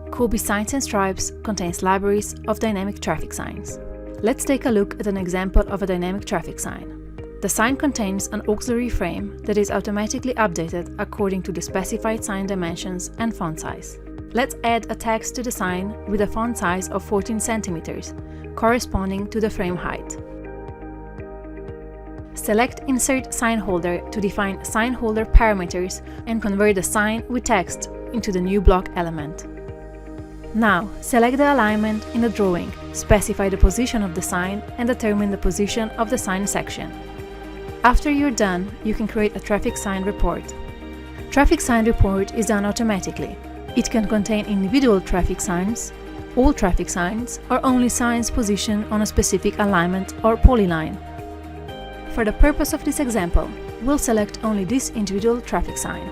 Kobi Signs Stripes contains libraries of dynamic traffic signs. Let's take a look at an example of a dynamic traffic sign. The sign contains an auxiliary frame that is automatically updated according to the specified sign dimensions and font size. Let's add a text to the sign with a font size of 14 centimeters, corresponding to the frame height. Select Insert Sign Holder to define sign holder parameters and convert the sign with text into the new block element. Now, select the alignment in the drawing, specify the position of the sign and determine the position of the sign section. After you're done, you can create a traffic sign report. Traffic sign report is done automatically. It can contain individual traffic signs, all traffic signs, or only signs positioned on a specific alignment or polyline. For the purpose of this example, we'll select only this individual traffic sign.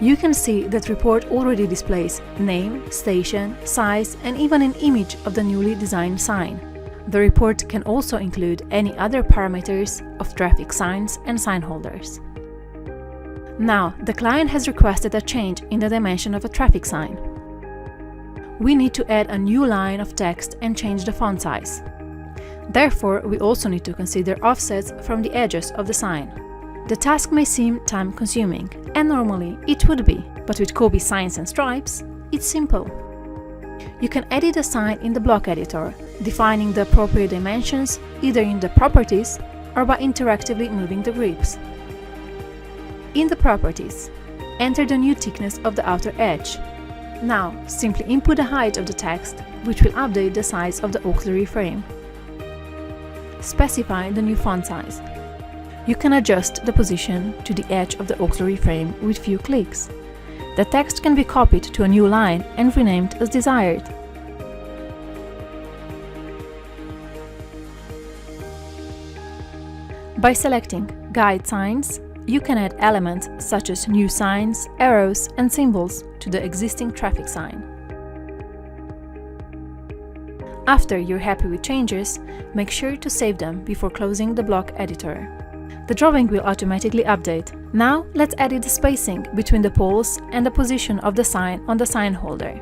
You can see that report already displays name, station, size, and even an image of the newly designed sign. The report can also include any other parameters of traffic signs and sign holders. Now, the client has requested a change in the dimension of a traffic sign. We need to add a new line of text and change the font size. Therefore, we also need to consider offsets from the edges of the sign. The task may seem time-consuming, and normally it would be, but with Kobi Signs and Stripes, it's simple. You can edit a sign in the block editor, defining the appropriate dimensions either in the properties or by interactively moving the grips. In the properties, enter the new thickness of the outer edge. Now, simply input the height of the text, which will update the size of the auxiliary frame. Specify the new font size. You can adjust the position to the edge of the auxiliary frame with few clicks. The text can be copied to a new line and renamed as desired. By selecting Guide Signs, you can add elements such as new signs, arrows, and symbols to the existing traffic sign. After you're happy with changes, make sure to save them before closing the block editor. The drawing will automatically update. Now, let's edit the spacing between the poles and the position of the sign on the sign holder.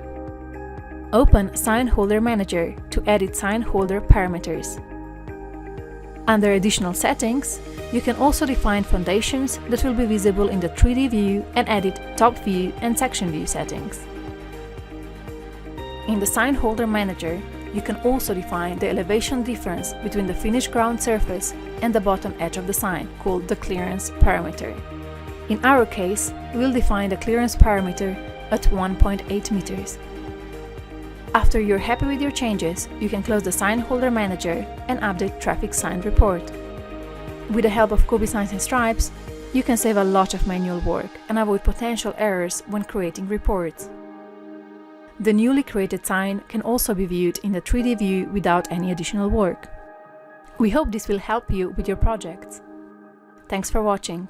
Open Sign Holder Manager to edit sign holder parameters. Under Additional Settings, you can also define foundations that will be visible in the 3D view and edit top view and section view settings. In the Sign Holder Manager, you can also define the elevation difference between the finished ground surface and the bottom edge of the sign, called the clearance parameter. In our case, we'll define the clearance parameter at 1.8 meters. After you're happy with your changes, you can close the Sign Holder Manager and update Traffic Sign Report. With the help of Kobi Signs and Stripes, you can save a lot of manual work and avoid potential errors when creating reports. The newly created sign can also be viewed in the 3D view without any additional work. We hope this will help you with your projects. Thanks for watching.